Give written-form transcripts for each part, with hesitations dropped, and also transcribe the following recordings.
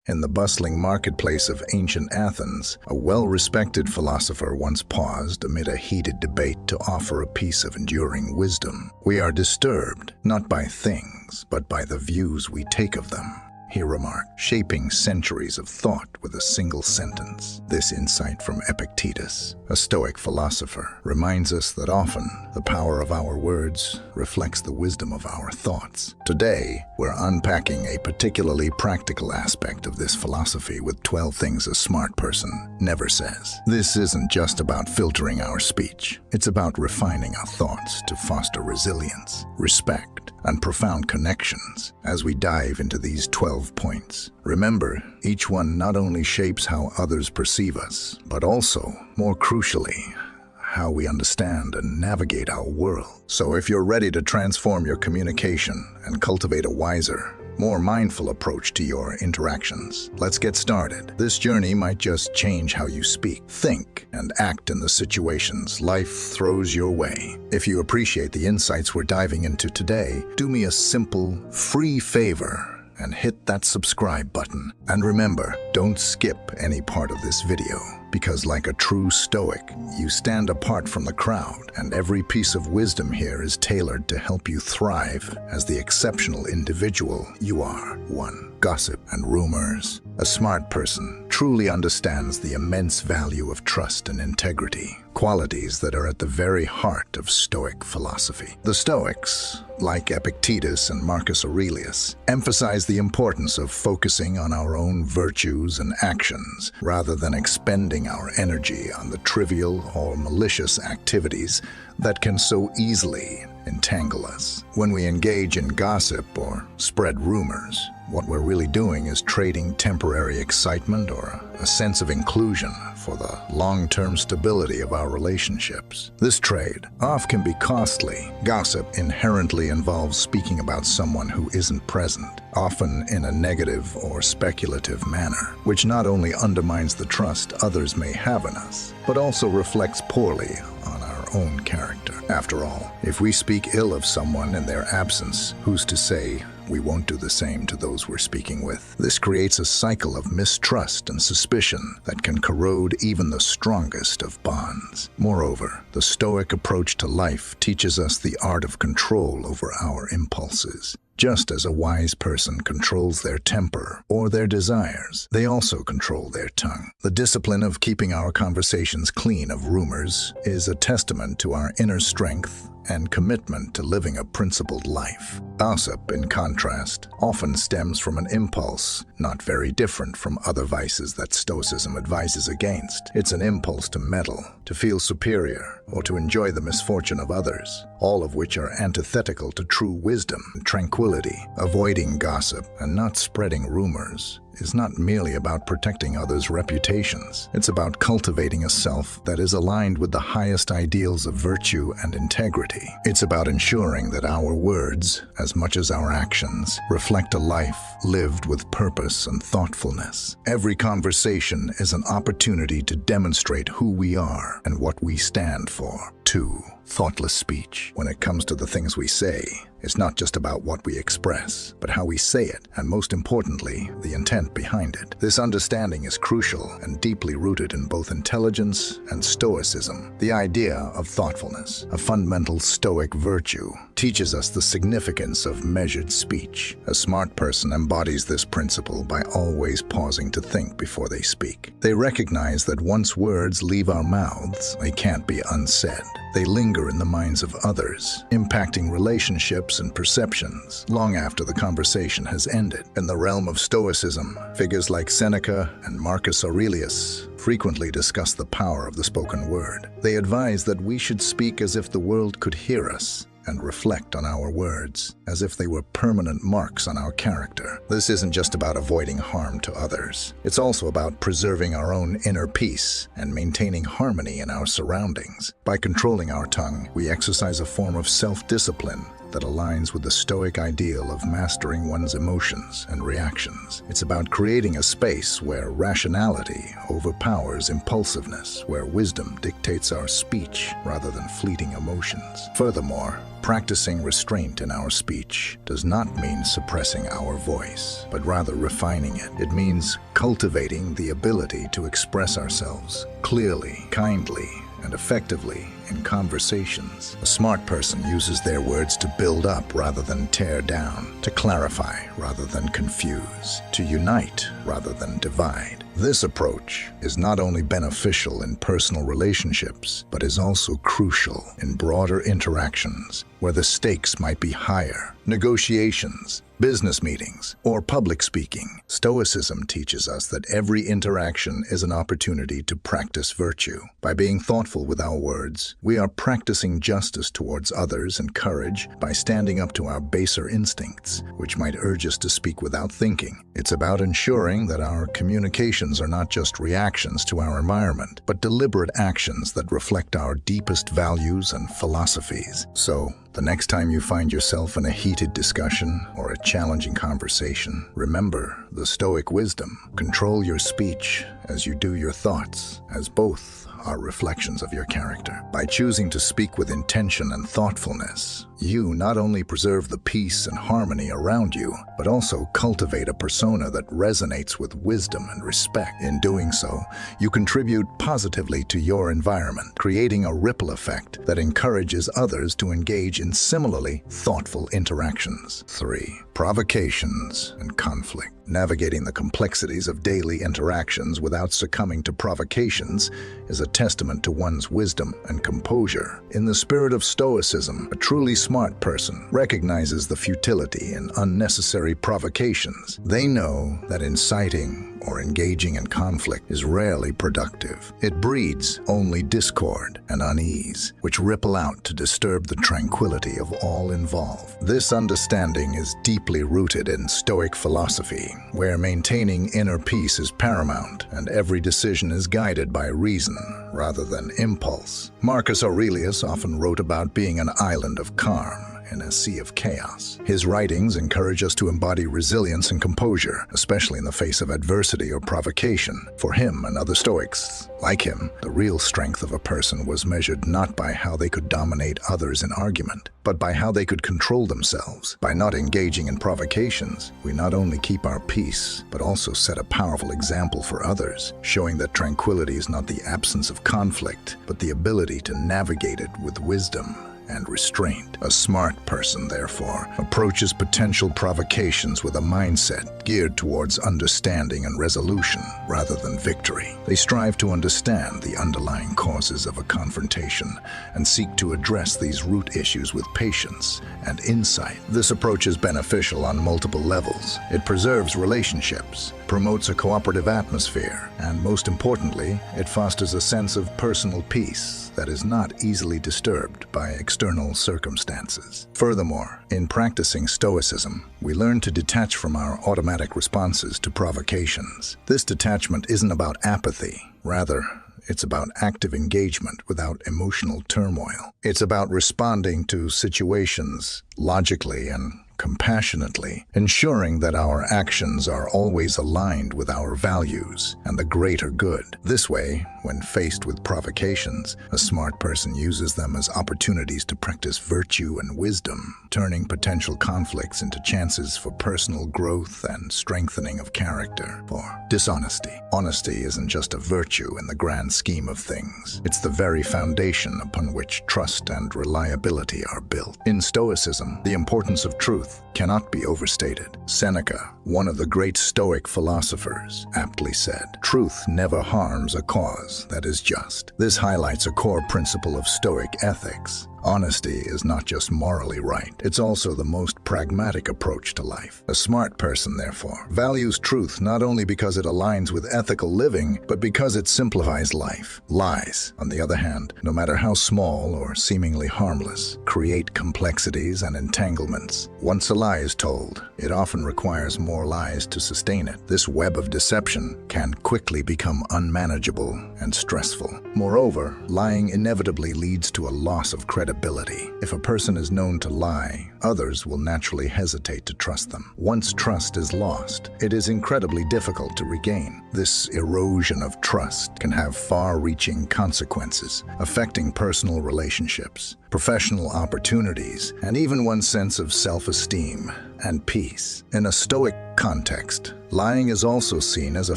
In the bustling marketplace of ancient Athens, a well-respected philosopher once paused amid a heated debate to offer a piece of enduring wisdom. "We are disturbed, not by things, but by the views we take of them," he remarked, shaping centuries of thought with a single sentence. This insight from Epictetus, a Stoic philosopher, reminds us that often the power of our words reflects the wisdom of our thoughts. Today, we're unpacking a particularly practical aspect of this philosophy with 12 things a smart person never says. This isn't just about filtering our speech. It's about refining our thoughts to foster resilience, respect, and profound connections. As we dive into these 12 points, remember, each one not only shapes how others perceive us, but also, more crucially, how we understand and navigate our world. So if you're ready to transform your communication and cultivate a wiser, more mindful approach to your interactions, let's get started. This journey might just change how you speak, think, and act in the situations life throws your way. If you appreciate the insights we're diving into today, do me a simple, free favor and hit that subscribe button. And remember, don't skip any part of this video, because like a true Stoic, you stand apart from the crowd, and every piece of wisdom here is tailored to help you thrive as the exceptional individual you are. 1. Gossip and rumors. A smart person truly understands the immense value of trust and integrity, qualities that are at the very heart of Stoic philosophy. The Stoics, like Epictetus and Marcus Aurelius, emphasize the importance of focusing on our own virtues and actions rather than expending our energy on the trivial or malicious activities that can so easily entangle us. When we engage in gossip or spread rumors, what we're really doing is trading temporary excitement or a sense of inclusion for the long-term stability of our relationships. This trade off can be costly. Gossip inherently involves speaking about someone who isn't present, often in a negative or speculative manner, which not only undermines the trust others may have in us, but also reflects poorly on our own character. After all, if we speak ill of someone in their absence, who's to say we won't do the same to those we're speaking with? This creates a cycle of mistrust and suspicion that can corrode even the strongest of bonds. Moreover, the Stoic approach to life teaches us the art of control over our impulses. Just as a wise person controls their temper or their desires, they also control their tongue. The discipline of keeping our conversations clean of rumors is a testament to our inner strength and commitment to living a principled life. Gossip, in contrast, often stems from an impulse not very different from other vices that Stoicism advises against. It's an impulse to meddle, to feel superior, or to enjoy the misfortune of others, all of which are antithetical to true wisdom and tranquility. Avoiding gossip and not spreading rumors is not merely about protecting others' reputations. It's about cultivating a self that is aligned with the highest ideals of virtue and integrity. It's about ensuring that our words, as much as our actions, reflect a life lived with purpose and thoughtfulness. Every conversation is an opportunity to demonstrate who we are and what we stand for. 2. Thoughtless speech. When it comes to the things we say, it's not just about what we express, but how we say it, and most importantly, the intent behind it. This understanding is crucial and deeply rooted in both intelligence and Stoicism. The idea of thoughtfulness, a fundamental Stoic virtue, teaches us the significance of measured speech. A smart person embodies this principle by always pausing to think before they speak. They recognize that once words leave our mouths, they can't be unsaid. They linger in the minds of others, impacting relationships and perceptions long after the conversation has ended. In the realm of Stoicism, figures like Seneca and Marcus Aurelius frequently discuss the power of the spoken word. They advise that we should speak as if the world could hear us, and reflect on our words as if they were permanent marks on our character. This isn't just about avoiding harm to others. It's also about preserving our own inner peace and maintaining harmony in our surroundings. By controlling our tongue, we exercise a form of self-discipline that aligns with the Stoic ideal of mastering one's emotions and reactions. It's about creating a space where rationality overpowers impulsiveness, where wisdom dictates our speech rather than fleeting emotions. Furthermore, practicing restraint in our speech does not mean suppressing our voice, but rather refining it. It means cultivating the ability to express ourselves clearly, kindly, and effectively in conversations. A smart person uses their words to build up rather than tear down, to clarify rather than confuse, to unite rather than divide. This approach is not only beneficial in personal relationships, but is also crucial in broader interactions where the stakes might be higher. Negotiations, business meetings, or public speaking. Stoicism teaches us that every interaction is an opportunity to practice virtue. By being thoughtful with our words, we are practicing justice towards others and courage by standing up to our baser instincts, which might urge us to speak without thinking. It's about ensuring that our communications are not just reactions to our environment, but deliberate actions that reflect our deepest values and philosophies. So, the next time you find yourself in a heated discussion or a challenging conversation, remember the Stoic wisdom. Control your speech as you do your thoughts, as both are reflections of your character. By choosing to speak with intention and thoughtfulness, you not only preserve the peace and harmony around you, but also cultivate a persona that resonates with wisdom and respect. In doing so, you contribute positively to your environment, creating a ripple effect that encourages others to engage in similarly thoughtful interactions. 3. Provocations and conflict. Navigating the complexities of daily interactions without succumbing to provocations is a testament to one's wisdom and composure. In the spirit of Stoicism, a truly smart person recognizes the futility in unnecessary provocations. They know that inciting or engaging in conflict is rarely productive. It breeds only discord and unease, which ripple out to disturb the tranquility of all involved. This understanding is deeply rooted in Stoic philosophy, where maintaining inner peace is paramount and every decision is guided by reason rather than impulse. Marcus Aurelius often wrote about being an island of calm in a sea of chaos. His writings encourage us to embody resilience and composure, especially in the face of adversity or provocation. For him and other Stoics like him, the real strength of a person was measured not by how they could dominate others in argument, but by how they could control themselves. By not engaging in provocations, we not only keep our peace, but also set a powerful example for others, showing that tranquility is not the absence of conflict, but the ability to navigate it with wisdom and restraint. A smart person, therefore, approaches potential provocations with a mindset geared towards understanding and resolution rather than victory. They strive to understand the underlying causes of a confrontation and seek to address these root issues with patience and insight. This approach is beneficial on multiple levels. It preserves relationships, promotes a cooperative atmosphere, and most importantly, it fosters a sense of personal peace that is not easily disturbed by external circumstances. Furthermore, in practicing Stoicism, we learn to detach from our automatic responses to provocations. This detachment isn't about apathy. Rather, it's about active engagement without emotional turmoil. It's about responding to situations logically and compassionately, ensuring that our actions are always aligned with our values and the greater good. This way, when faced with provocations, a smart person uses them as opportunities to practice virtue and wisdom, turning potential conflicts into chances for personal growth and strengthening of character. For dishonesty. Honesty isn't just a virtue in the grand scheme of things. It's the very foundation upon which trust and reliability are built. In Stoicism, the importance of truth cannot be overstated. Seneca, one of the great Stoic philosophers, aptly said, "Truth never harms a cause that is just." This highlights a core principle of Stoic ethics. Honesty is not just morally right, it's also the most pragmatic approach to life. A smart person, therefore, values truth not only because it aligns with ethical living, but because it simplifies life. Lies, on the other hand, no matter how small or seemingly harmless, create complexities and entanglements. Once a lie is told, it often requires more lies to sustain it. This web of deception can quickly become unmanageable and stressful. Moreover, lying inevitably leads to a loss of credibility. If a person is known to lie, others will naturally hesitate to trust them. Once trust is lost, it is incredibly difficult to regain. This erosion of trust can have far-reaching consequences, affecting personal relationships, professional opportunities, and even one's sense of self-esteem and peace. In a Stoic context, lying is also seen as a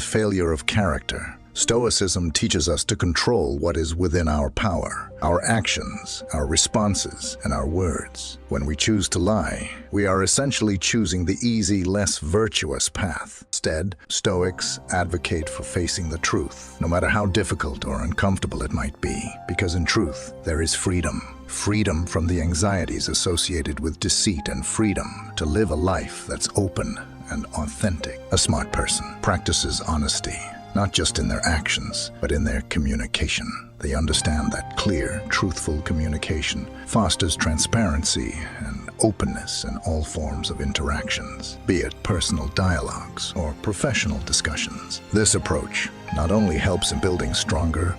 failure of character. Stoicism teaches us to control what is within our power, our actions, our responses, and our words. When we choose to lie, we are essentially choosing the easy, less virtuous path. Instead, Stoics advocate for facing the truth, no matter how difficult or uncomfortable it might be, because in truth, there is freedom. Freedom from the anxieties associated with deceit and freedom to live a life that's open and authentic. A smart person practices honesty, not just in their actions, but in their communication. They understand that clear, truthful communication fosters transparency and openness in all forms of interactions, be it personal dialogues or professional discussions. This approach not only helps in building stronger,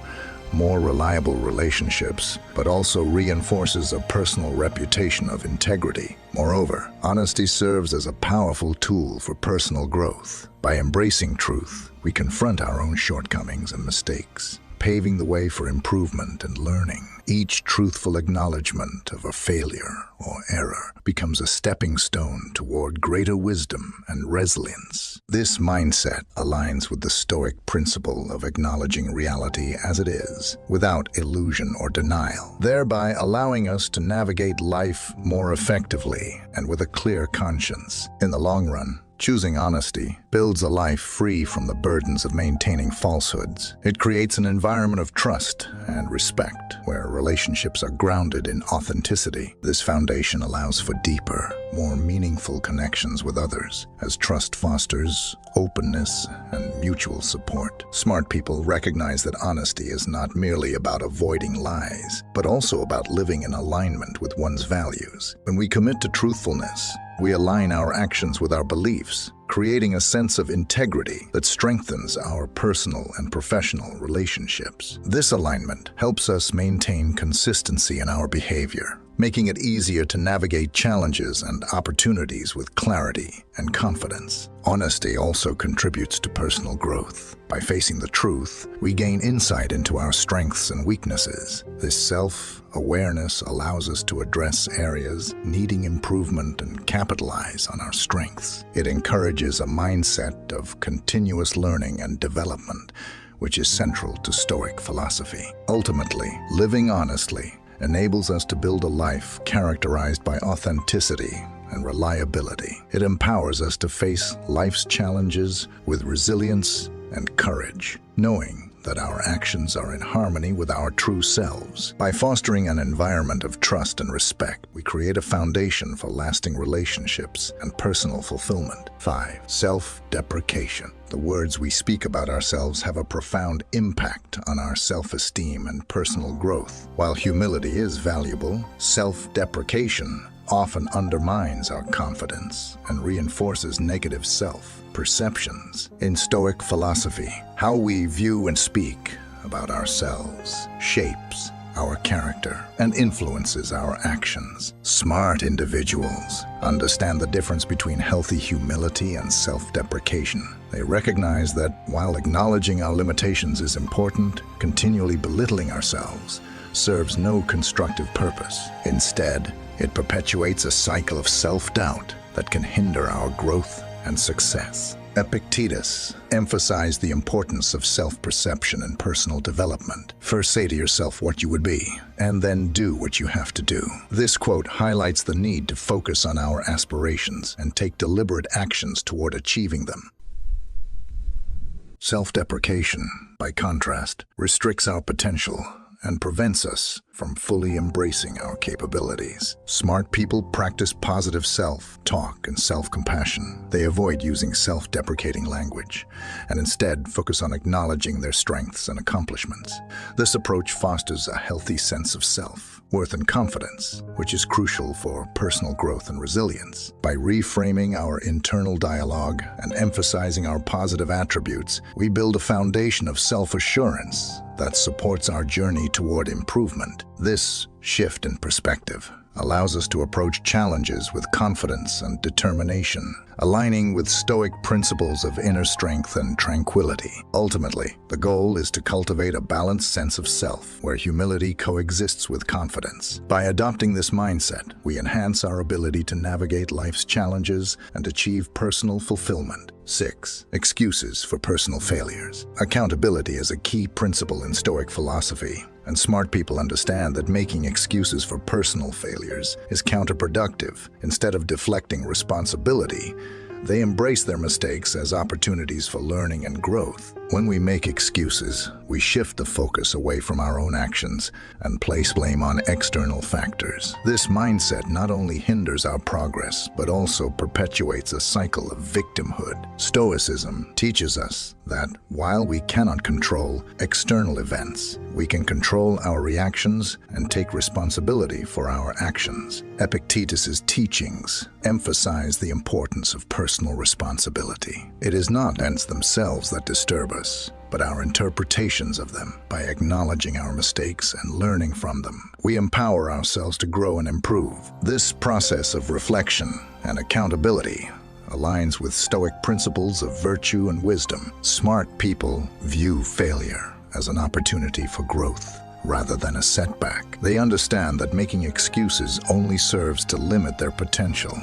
more reliable relationships, but also reinforces a personal reputation of integrity. Moreover, honesty serves as a powerful tool for personal growth. By embracing truth, we confront our own shortcomings and mistakes, paving the way for improvement and learning. Each truthful acknowledgement of a failure or error becomes a stepping stone toward greater wisdom and resilience. This mindset aligns with the Stoic principle of acknowledging reality as it is, without illusion or denial, thereby allowing us to navigate life more effectively and with a clear conscience. In the long run, choosing honesty builds a life free from the burdens of maintaining falsehoods. It creates an environment of trust and respect, where relationships are grounded in authenticity. This foundation allows for deeper, more meaningful connections with others, as trust fosters openness and mutual support. Smart people recognize that honesty is not merely about avoiding lies, but also about living in alignment with one's values. When we commit to truthfulness, we align our actions with our beliefs, creating a sense of integrity that strengthens our personal and professional relationships. This alignment helps us maintain consistency in our behavior, making it easier to navigate challenges and opportunities with clarity and confidence. Honesty also contributes to personal growth. By facing the truth, we gain insight into our strengths and weaknesses. This self-awareness allows us to address areas needing improvement and capitalize on our strengths. It encourages a mindset of continuous learning and development, which is central to Stoic philosophy. Ultimately, living honestly enables us to build a life characterized by authenticity and reliability. It empowers us to face life's challenges with resilience and courage, knowing that our actions are in harmony with our true selves. By fostering an environment of trust and respect, we create a foundation for lasting relationships and personal fulfillment. 5. Self-deprecation. The words we speak about ourselves have a profound impact on our self-esteem and personal growth. While humility is valuable, self-deprecation often undermines our confidence and reinforces negative self-perceptions. In Stoic philosophy, how we view and speak about ourselves shapes our character and influences our actions. Smart individuals understand the difference between healthy humility and self-deprecation. They recognize that while acknowledging our limitations is important, continually belittling ourselves serves no constructive purpose. Instead, it perpetuates a cycle of self-doubt that can hinder our growth and success. Epictetus emphasized the importance of self-perception and personal development. First say to yourself what you would be, and then do what you have to do. This quote highlights the need to focus on our aspirations and take deliberate actions toward achieving them. Self-deprecation, by contrast, restricts our potential and prevents us from fully embracing our capabilities. Smart people practice positive self-talk and self-compassion. They avoid using self-deprecating language and instead focus on acknowledging their strengths and accomplishments. This approach fosters a healthy sense of self, worth, and confidence, which is crucial for personal growth and resilience. By reframing our internal dialogue and emphasizing our positive attributes, we build a foundation of self-assurance that supports our journey toward improvement. This shift in perspective allows us to approach challenges with confidence and determination, aligning with Stoic principles of inner strength and tranquility. Ultimately, the goal is to cultivate a balanced sense of self, where humility coexists with confidence. By adopting this mindset, we enhance our ability to navigate life's challenges and achieve personal fulfillment. 6. Excuses for personal failures. Accountability is a key principle in Stoic philosophy, and smart people understand that making excuses for personal failures is counterproductive. Instead of deflecting responsibility, they embrace their mistakes as opportunities for learning and growth. When we make excuses, we shift the focus away from our own actions and place blame on external factors. This mindset not only hinders our progress, but also perpetuates a cycle of victimhood. Stoicism teaches us that while we cannot control external events, we can control our reactions and take responsibility for our actions. Epictetus's teachings emphasize the importance of personal responsibility. It is not events themselves that disturb us, but our interpretations of them. By acknowledging our mistakes and learning from them, we empower ourselves to grow and improve. This process of reflection and accountability aligns with Stoic principles of virtue and wisdom. Smart people view failure as an opportunity for growth rather than a setback. They understand that making excuses only serves to limit their potential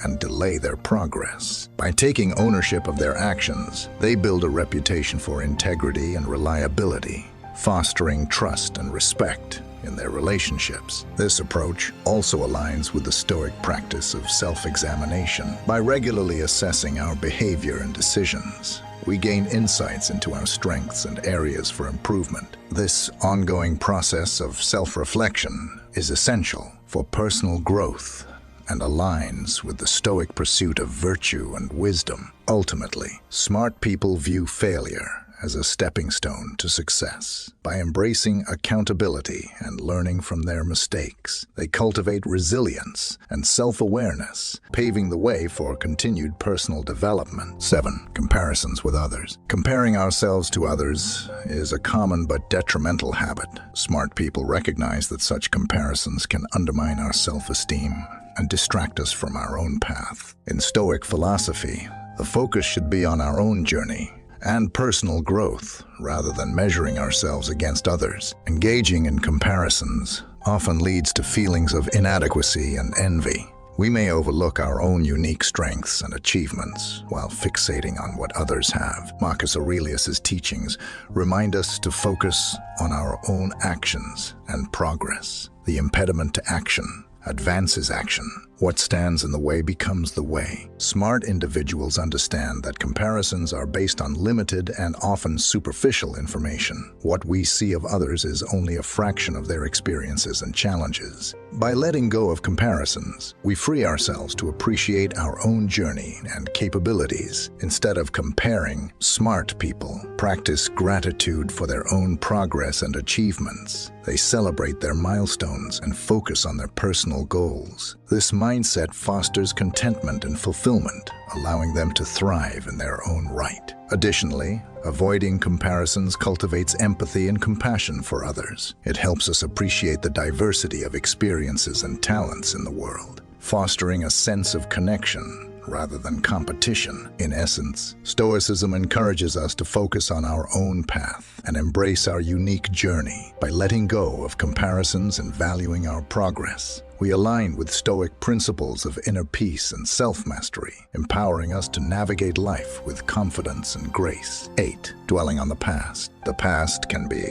and delay their progress. By taking ownership of their actions, they build a reputation for integrity and reliability, fostering trust and respect in their relationships. This approach also aligns with the Stoic practice of self-examination. By regularly assessing our behavior and decisions, we gain insights into our strengths and areas for improvement. This ongoing process of self-reflection is essential for personal growth and aligns with the Stoic pursuit of virtue and wisdom. Ultimately, smart people view failure as a stepping stone to success. By embracing accountability and learning from their mistakes, they cultivate resilience and self-awareness, paving the way for continued personal development. 7. Comparisons with others. Comparing ourselves to others is a common but detrimental habit. Smart people recognize that such comparisons can undermine our self-esteem and distract us from our own path. In Stoic philosophy, the focus should be on our own journey and personal growth rather than measuring ourselves against others. Engaging in comparisons often leads to feelings of inadequacy and envy. We may overlook our own unique strengths and achievements while fixating on what others have. Marcus Aurelius's teachings remind us to focus on our own actions and progress. The impediment to action advances action. What stands in the way becomes the way. Smart individuals understand that comparisons are based on limited and often superficial information. What we see of others is only a fraction of their experiences and challenges. By letting go of comparisons, we free ourselves to appreciate our own journey and capabilities. Instead of comparing, smart people practice gratitude for their own progress and achievements. They celebrate their milestones and focus on their personal goals. This mindset fosters contentment and fulfillment, allowing them to thrive in their own right. Additionally, avoiding comparisons cultivates empathy and compassion for others. It helps us appreciate the diversity of experiences and talents in the world, fostering a sense of connection rather than competition. In essence, Stoicism encourages us to focus on our own path and embrace our unique journey. By letting go of comparisons and valuing our progress, we align with Stoic principles of inner peace and self-mastery, empowering us to navigate life with confidence and grace. 8. Dwelling on the past. The past can be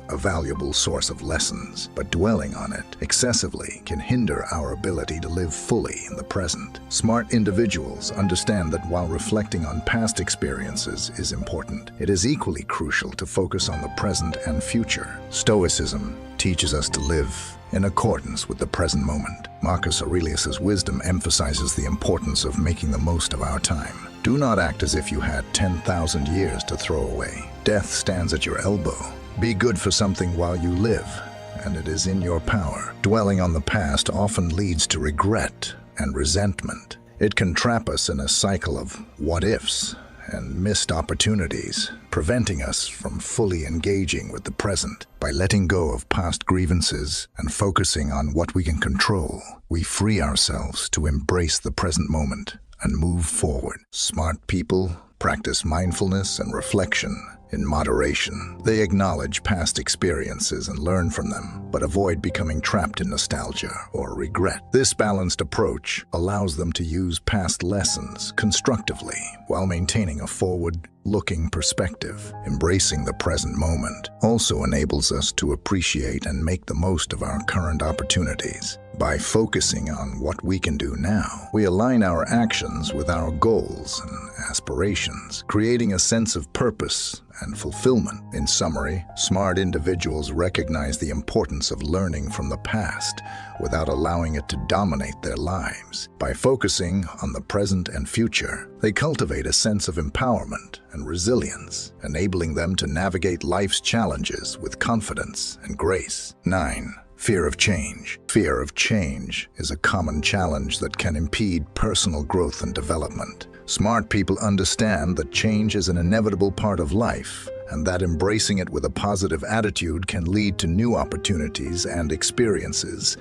a valuable source of lessons, but dwelling on it excessively can hinder our ability to live fully in the present. Smart individuals understand that while reflecting on past experiences is important, it is equally crucial to focus on the present and future. Stoicism teaches us to live in accordance with the present moment. Marcus Aurelius's wisdom emphasizes the importance of making the most of our time. Do not act as if you had 10,000 years to throw away. Death stands at your elbow. Be good for something while you live, and it is in your power. Dwelling on the past often leads to regret and resentment. It can trap us in a cycle of what-ifs and missed opportunities, preventing us from fully engaging with the present. By letting go of past grievances and focusing on what we can control, we free ourselves to embrace the present moment and move forward. Smart people practice mindfulness and reflection in moderation. They acknowledge past experiences and learn from them, but avoid becoming trapped in nostalgia or regret. This balanced approach allows them to use past lessons constructively while maintaining a forward-looking perspective. Embracing the present moment also enables us to appreciate and make the most of our current opportunities. By focusing on what we can do now, we align our actions with our goals and aspirations, creating a sense of purpose and fulfillment. In summary, smart individuals recognize the importance of learning from the past without allowing it to dominate their lives. By focusing on the present and future, they cultivate a sense of empowerment and resilience, enabling them to navigate life's challenges with confidence and grace. 9. Fear of change. Fear of change is a common challenge that can impede personal growth and development. Smart people understand that change is an inevitable part of life, and that embracing it with a positive attitude can lead to new opportunities and experiences.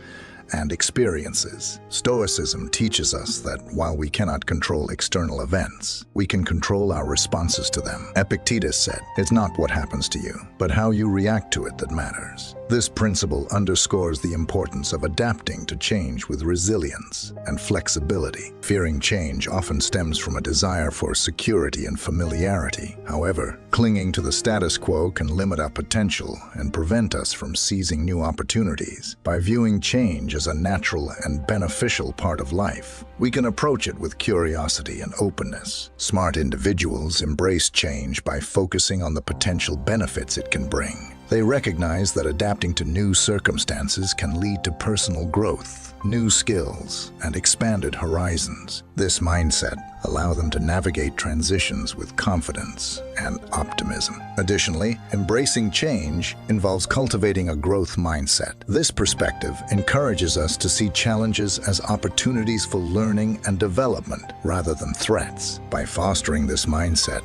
Stoicism teaches us that while we cannot control external events, we can control our responses to them. Epictetus said, "It's not what happens to you, but how you react to it that matters." This principle underscores the importance of adapting to change with resilience and flexibility. Fearing change often stems from a desire for security and familiarity. However, clinging to the status quo can limit our potential and prevent us from seizing new opportunities. By viewing change as a natural and beneficial part of life, we can approach it with curiosity and openness. Smart individuals embrace change by focusing on the potential benefits it can bring. They recognize that adapting to new circumstances can lead to personal growth, new skills, and expanded horizons. This mindset allows them to navigate transitions with confidence and optimism. Additionally, embracing change involves cultivating a growth mindset. This perspective encourages us to see challenges as opportunities for learning and development rather than threats. By fostering this mindset,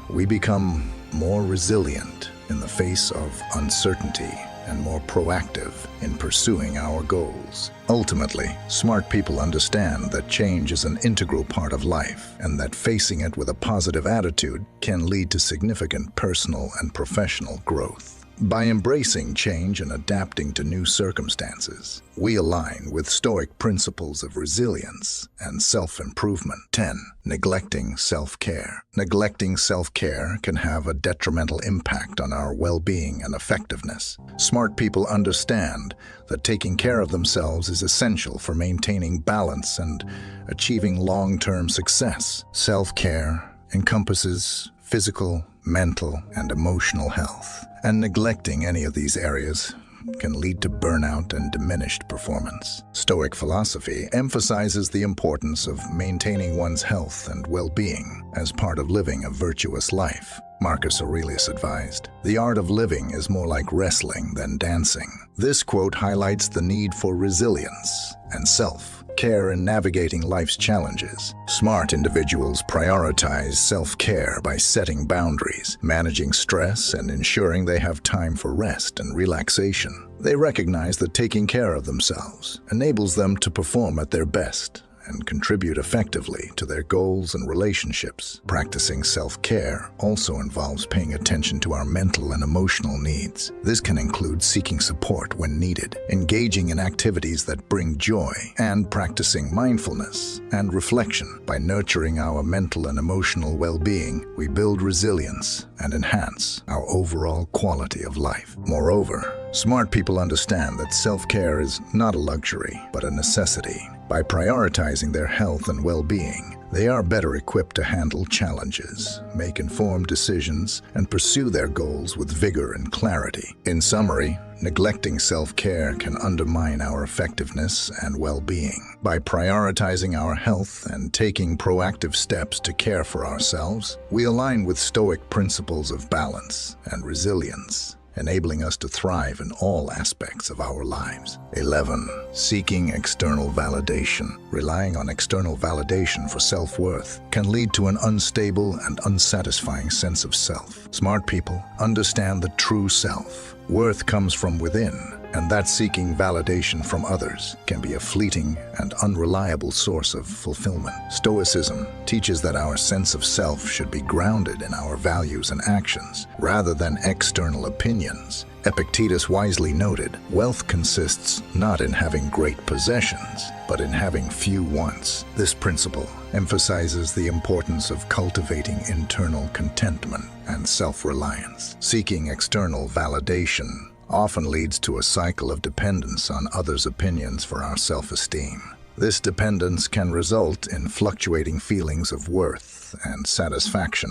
we become more resilient in the face of uncertainty and more proactive in pursuing our goals. Ultimately, smart people understand that change is an integral part of life and that facing it with a positive attitude can lead to significant personal and professional growth. By embracing change and adapting to new circumstances, we align with Stoic principles of resilience and self-improvement. 10. Neglecting self-care. Neglecting self-care can have a detrimental impact on our well-being and effectiveness. Smart people understand that taking care of themselves is essential for maintaining balance and achieving long-term success. Self-care encompasses physical, mental, and emotional health, and neglecting any of these areas can lead to burnout and diminished performance. Stoic philosophy emphasizes the importance of maintaining one's health and well-being as part of living a virtuous life. Marcus Aurelius advised, "The art of living is more like wrestling than dancing." This quote highlights the need for resilience and self-care in navigating life's challenges. Smart individuals prioritize self-care by setting boundaries, managing stress, and ensuring they have time for rest and relaxation. They recognize that taking care of themselves enables them to perform at their best and contribute effectively to their goals and relationships. Practicing self-care also involves paying attention to our mental and emotional needs. This can include seeking support when needed, engaging in activities that bring joy, and practicing mindfulness and reflection. By nurturing our mental and emotional well-being, we build resilience and enhance our overall quality of life. Moreover, smart people understand that self-care is not a luxury, but a necessity. By prioritizing their health and well-being, They are better equipped to handle challenges, make informed decisions, and pursue their goals with vigor and clarity. In summary, neglecting self-care can undermine our effectiveness and well-being. By prioritizing our health and taking proactive steps to care for ourselves, we align with Stoic principles of balance and resilience, enabling us to thrive in all aspects of our lives. 11. Seeking external validation. Relying on external validation for self-worth can lead to an unstable and unsatisfying sense of self. Smart people understand the true self. Worth comes from within, and that seeking validation from others can be a fleeting and unreliable source of fulfillment. Stoicism teaches that our sense of self should be grounded in our values and actions, rather than external opinions. Epictetus wisely noted, "Wealth consists not in having great possessions, but in having few wants." This principle emphasizes the importance of cultivating internal contentment and self-reliance. Seeking external validation often leads to a cycle of dependence on others' opinions for our self-esteem. This dependence can result in fluctuating feelings of worth and satisfaction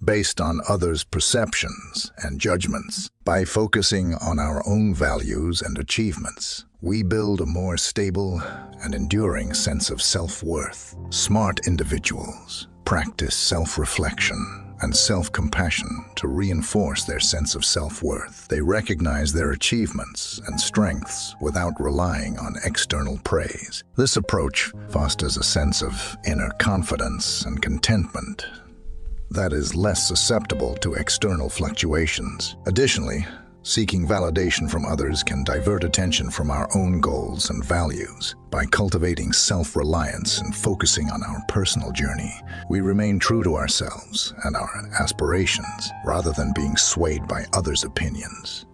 based on others' perceptions and judgments. By focusing on our own values and achievements, we build a more stable and enduring sense of self-worth. Smart individuals practice self-reflection and self-compassion to reinforce their sense of self-worth. They recognize their achievements and strengths without relying on external praise. This approach fosters a sense of inner confidence and contentment that is less susceptible to external fluctuations. Additionally, seeking validation from others can divert attention from our own goals and values. By cultivating self-reliance and focusing on our personal journey, we remain true to ourselves and our aspirations, rather than being swayed by others' opinions.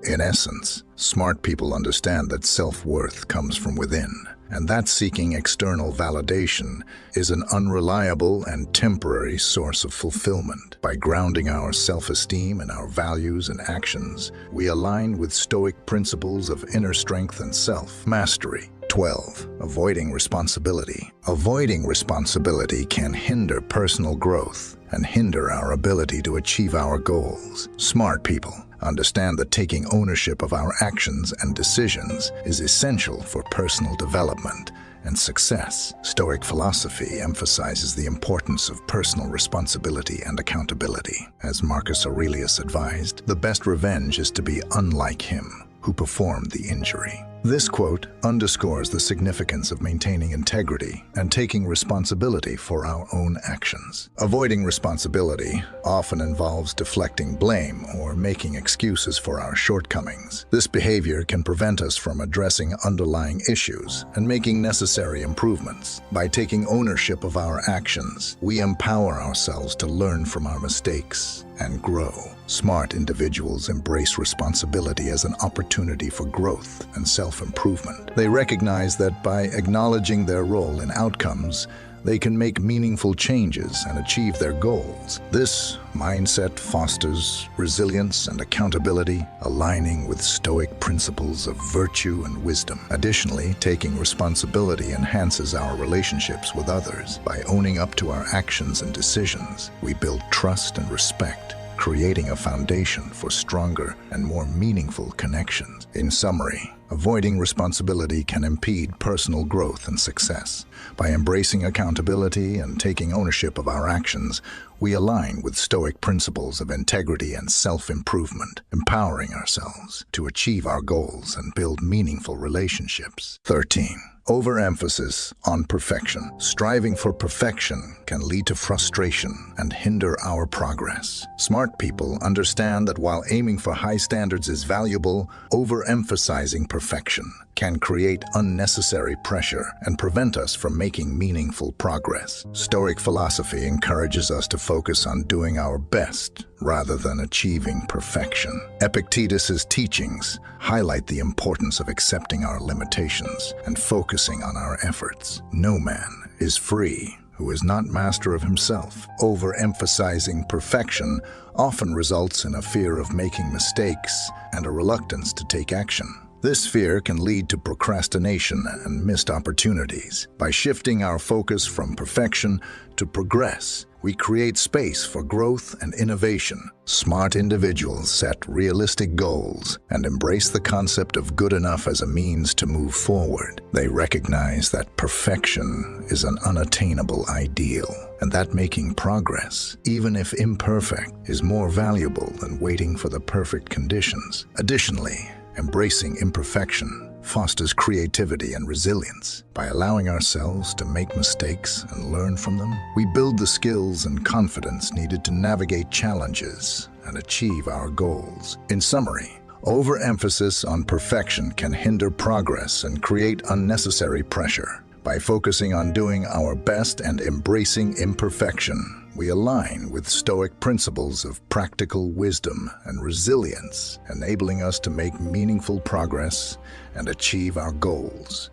In essence, smart people understand that self-worth comes from within, and that seeking external validation is an unreliable and temporary source of fulfillment. By grounding our self-esteem in our values and actions, we align with Stoic principles of inner strength and self-mastery. 12. Avoiding responsibility. Avoiding responsibility can hinder personal growth and hinder our ability to achieve our goals. Smart people understand that taking ownership of our actions and decisions is essential for personal development and success. Stoic philosophy emphasizes the importance of personal responsibility and accountability. As Marcus Aurelius advised, "The best revenge is to be unlike him who performed the injury." This quote underscores the significance of maintaining integrity and taking responsibility for our own actions. Avoiding responsibility often involves deflecting blame or making excuses for our shortcomings. This behavior can prevent us from addressing underlying issues and making necessary improvements. By taking ownership of our actions, we empower ourselves to learn from our mistakes and grow. Smart individuals embrace responsibility as an opportunity for growth and self-improvement. They recognize that by acknowledging their role in outcomes, they can make meaningful changes and achieve their goals. This mindset fosters resilience and accountability, aligning with Stoic principles of virtue and wisdom. Additionally, taking responsibility enhances our relationships with others. By owning up to our actions and decisions, we build trust and respect, creating a foundation for stronger and more meaningful connections. In summary, avoiding responsibility can impede personal growth and success. By embracing accountability and taking ownership of our actions, we align with Stoic principles of integrity and self-improvement, empowering ourselves to achieve our goals and build meaningful relationships. 13. Overemphasis on perfection. Striving for perfection can lead to frustration and hinder our progress. Smart people understand that while aiming for high standards is valuable, overemphasizing perfection can create unnecessary pressure and prevent us from making meaningful progress. Stoic philosophy encourages us to focus on doing our best rather than achieving perfection. Epictetus's teachings highlight the importance of accepting our limitations and focusing on our efforts. No man is free who is not master of himself. Overemphasizing perfection often results in a fear of making mistakes and a reluctance to take action. This fear can lead to procrastination and missed opportunities. By shifting our focus from perfection to progress, we create space for growth and innovation. Smart individuals set realistic goals and embrace the concept of good enough as a means to move forward. They recognize that perfection is an unattainable ideal, and that making progress, even if imperfect, is more valuable than waiting for the perfect conditions. Additionally, embracing imperfection fosters creativity and resilience. By allowing ourselves to make mistakes and learn from them, we build the skills and confidence needed to navigate challenges and achieve our goals. In summary, overemphasis on perfection can hinder progress and create unnecessary pressure. By focusing on doing our best and embracing imperfection, we align with Stoic principles of practical wisdom and resilience, enabling us to make meaningful progress and achieve our goals.